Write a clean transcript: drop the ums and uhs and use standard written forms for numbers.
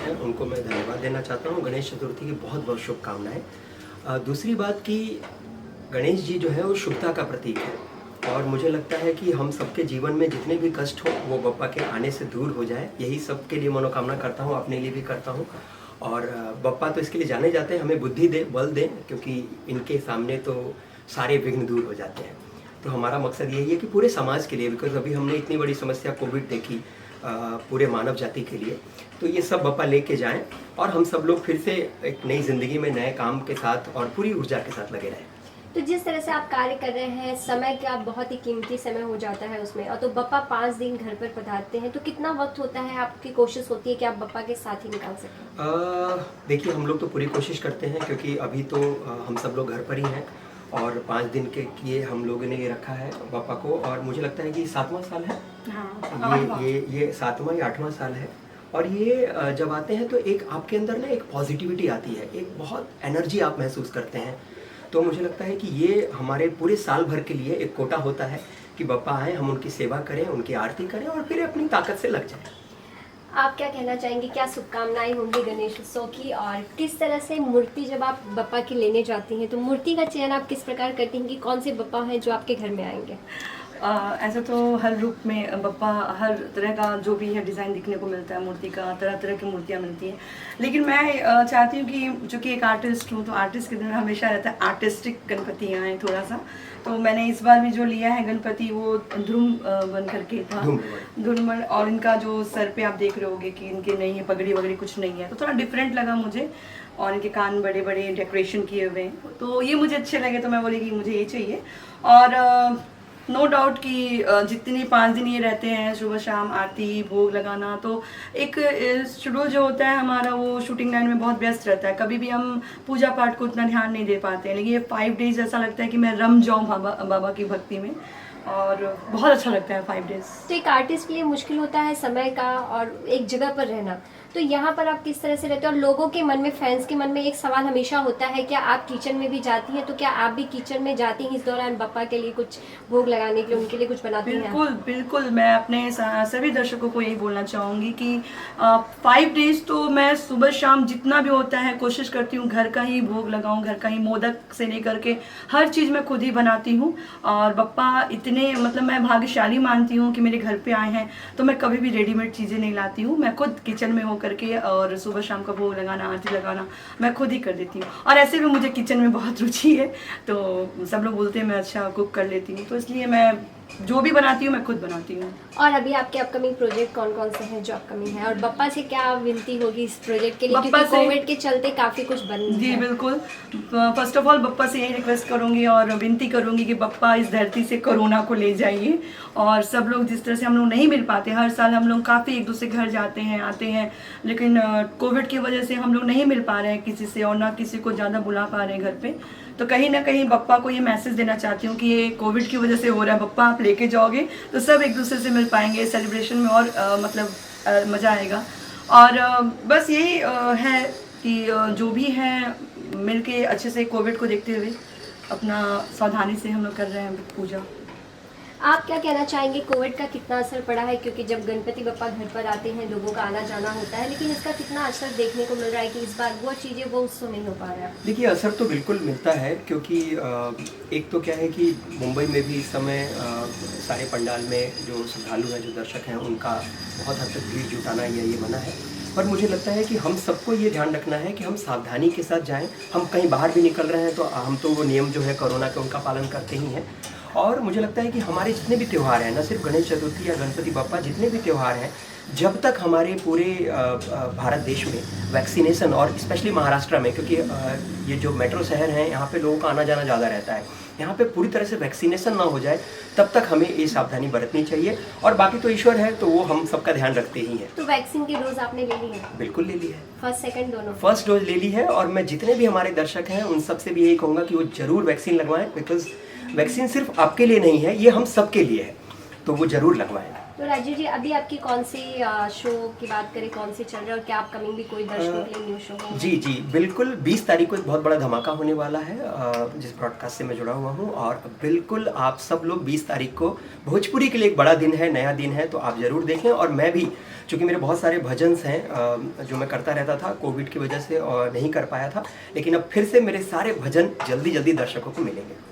हैं उनको मैं धन्यवाद देना चाहता हूँ। गणेश चतुर्थी की बहुत बहुत शुभकामनाएं। दूसरी बात कि गणेश जी जो है वो शुभता का प्रतीक है और मुझे लगता है कि हम सबके जीवन में जितने भी कष्ट हो वो बप्पा के आने से दूर हो जाए, यही सबके लिए मनोकामना करता हूँ, अपने लिए भी करता हूँ। और बप्पा तो इसके लिए जाने जाते हैं, हमें बुद्धि दे, बल दें, क्योंकि इनके सामने तो सारे विघ्न दूर हो जाते हैं। तो हमारा मकसद यही है कि पूरे समाज के लिए, बिकॉज अभी हमने इतनी बड़ी समस्या कोविड देखी पूरे मानव जाति के लिए, तो ये सब बप्पा लेके जाएं और हम सब लोग फिर से एक नई ज़िंदगी में नए काम के साथ और पूरी ऊर्जा के साथ लगे रहें। तो जिस तरह से आप कार्य कर रहे हैं, समय का बहुत ही कीमती समय हो जाता है उसमें, और तो बप्पा 5 दिन घर पर पधारते हैं, तो कितना वक्त होता है, आपकी कोशिश होती है कि आप बप्पा के साथ ही निकाल सकें? देखिए, हम लोग तो पूरी कोशिश करते हैं क्योंकि अभी तो हम सब लोग घर पर ही हैं और 5 दिन के लिए हम लोगों ने ये रखा है बप्पा को, और मुझे लगता है कि 7वां साल है। हाँ, ये 7वां या 8वां साल है। और ये जब आते हैं तो एक आपके अंदर ना एक पॉजिटिविटी आती है, एक बहुत एनर्जी आप महसूस करते हैं। तो मुझे लगता है कि ये हमारे पूरे साल भर के लिए एक कोटा होता है कि बप्पा आए, हम उनकी सेवा करें, उनकी आरती करें और फिर अपनी ताकत से लग जाएं। आप क्या कहना चाहेंगे, क्या शुभकामनाएं होंगी गणेश उत्सव की, और किस तरह से मूर्ति जब आप बप्पा की लेने जाती हैं तो मूर्ति का चयन आप किस प्रकार करती हैं कि कौन से बप्पा हैं जो आपके घर में आएंगे? ऐसा तो हर रूप में बप्पा, हर तरह का जो भी है डिज़ाइन दिखने को मिलता है, मूर्ति का तरह तरह की मूर्तियाँ मिलती हैं। लेकिन मैं चाहती हूँ कि चूँकि एक आर्टिस्ट हूँ तो आर्टिस्ट के दिन हमेशा रहता है आर्टिस्टिक गणपति आए थोड़ा सा। तो मैंने इस बार भी जो लिया है गणपति वो ध्रुम बन करके था, धुरमण, और इनका जो सर पे आप देख रहे होगे कि इनके नहीं है पगड़ी वगड़ी कुछ नहीं है, तो थोड़ा डिफरेंट लगा मुझे। और इनके कान बड़े बड़े डेकोरेशन किए हुए हैं, तो ये मुझे अच्छे लगे, तो मैं बोली कि मुझे ये चाहिए। और नो डाउट कि जितनी 5 दिन ये रहते हैं, सुबह शाम आरती भोग लगाना, तो एक शेड्यूल जो होता है हमारा वो शूटिंग लाइन में बहुत व्यस्त रहता है, कभी भी हम पूजा पाठ को उतना ध्यान नहीं दे पाते हैं। लेकिन ये 5 डेज ऐसा लगता है कि मैं रम जाऊँ बाबा की भक्ति में, और बहुत अच्छा लगता है 5 डेज। तो एक आर्टिस्ट के लिए मुश्किल होता है समय का और एक जगह पर रहना, तो यहाँ पर आप किस तरह से रहते हैं? और लोगों के मन में, फैंस के मन में एक सवाल हमेशा होता है, क्या आप किचन में भी जाती हैं? तो क्या आप भी किचन में जाती हैं इस दौरान बप्पा के लिए कुछ भोग लगाने के लिए, उनके लिए कुछ बनाती हैं? बिल्कुल बिल्कुल, मैं अपने सभी दर्शकों को यही बोलना चाहूँगी कि 5 डेज तो मैं सुबह शाम जितना भी होता है कोशिश करती हूँ घर का ही भोग लगाऊँ, घर का ही मोदक से लेकर के हर चीज़ मैं खुद ही बनाती हूँ। और बप्पा इतने, मतलब मैं भाग्यशाली मानती हूँ कि मेरे घर पे आए हैं, तो मैं कभी भी रेडीमेड चीज़ें नहीं लाती हूँ, मैं खुद किचन में करके और सुबह शाम का भोग लगाना, आरती लगाना मैं खुद ही कर देती हूँ। और ऐसे भी मुझे किचन में बहुत रुचि है, तो सब लोग बोलते हैं मैं अच्छा कुक कर लेती हूँ, तो इसलिए मैं जो भी बनाती हूँ मैं खुद बनाती हूँ। और अभी आपके अपकमिंग प्रोजेक्ट कौन कौन से हैं जो अपकमिंग है, और बप्पा से क्या विनती होगी इस प्रोजेक्ट के लिए, क्योंकि कोविड के चलते काफ़ी कुछ बन जी है। बिल्कुल, फर्स्ट ऑफ ऑल बप्पा से यही रिक्वेस्ट करूँगी और विनती करूँगी कि बप्पा इस धरती से कोरोना को ले जाइए। और सब लोग जिस तरह से हम लोग नहीं मिल पाते, हर साल हम लोग काफ़ी एक दूसरे घर जाते हैं आते हैं, लेकिन कोविड की वजह से हम लोग नहीं मिल पा रहे हैं किसी से, और ना किसी को ज़्यादा बुला पा रहे हैं घर पे। तो कहीं ना कहीं बप्पा को ये मैसेज देना चाहती हूँ कि ये कोविड की वजह से हो रहा है, बप्पा आप लेके जाओगे तो सब एक दूसरे से मिल पाएंगे, सेलिब्रेशन में और मतलब मज़ा आएगा। और बस यही है कि जो भी है मिलके अच्छे से कोविड को देखते हुए अपना सावधानी से हम लोग कर रहे हैं पूजा। आप क्या कहना चाहेंगे, कोविड का कितना असर पड़ा है? क्योंकि जब गणपति बप्पा घर पर आते हैं लोगों का आना जाना होता है, लेकिन इसका कितना असर देखने को मिल रहा है कि इस बार वो चीज़ें वो उससे नहीं हो पा रहा है? देखिए, असर तो बिल्कुल मिलता है क्योंकि एक तो क्या है कि मुंबई में भी इस समय सारे पंडाल में जो श्रद्धालु हैं, जो दर्शक हैं, उनका बहुत हद तक भीड़ जुटाना ये मना है। पर मुझे लगता है कि हम सबको ये ध्यान रखना है कि हम सावधानी के साथ जाएं। हम कहीं बाहर भी निकल रहे हैं तो हम तो वो नियम जो है कोरोना के उनका पालन करते ही हैं। और मुझे लगता है कि हमारे जितने भी त्यौहार हैं, न सिर्फ गणेश चतुर्थी या गणपति बप्पा, जितने भी त्यौहार हैं, जब तक हमारे पूरे भारत देश में वैक्सीनेशन, और स्पेशली महाराष्ट्र में, क्योंकि ये जो मेट्रो शहर हैं यहाँ पे लोगों का आना जाना ज़्यादा रहता है, यहाँ पे पूरी तरह से वैक्सीनेशन ना हो जाए तब तक हमें ये सावधानी बरतनी चाहिए। और बाकी तो ईश्वर है, तो वो हम सबका ध्यान रखते ही हैं। तो वैक्सीन की डोज आपने ले ली है? बिल्कुल ले ली है, फर्स्ट सेकंड दोनों? फर्स्ट डोज ले ली है। और मैं जितने भी हमारे दर्शक हैं उन सबसे भी यही कहूँगा कि वो ज़रूर वैक्सीन लगवाएं, बिकॉज वैक्सीन सिर्फ आपके लिए नहीं है, ये हम सबके लिए है। तो वो ज़रूर लगवाएं। तो राजीव जी, अभी आपकी कौन सी शो की बात करें, कौन से चल रहे हैं और क्या अपकमिंग भी कोई दर्शकों के लिए न्यू शो होगा? जी जी बिल्कुल, 20 तारीख को एक बहुत बड़ा धमाका होने वाला है जिस ब्रॉडकास्ट से मैं जुड़ा हुआ हूँ। और बिल्कुल आप सब लोग 20 तारीख को, भोजपुरी के लिए एक बड़ा दिन है, नया दिन है, तो आप ज़रूर देखें। और मैं भी, चूँकि मेरे बहुत सारे भजन्स हैं जो मैं करता रहता था, कोविड की वजह से और नहीं कर पाया था, लेकिन अब फिर से मेरे सारे भजन जल्दी जल्दी दर्शकों को मिलेंगे।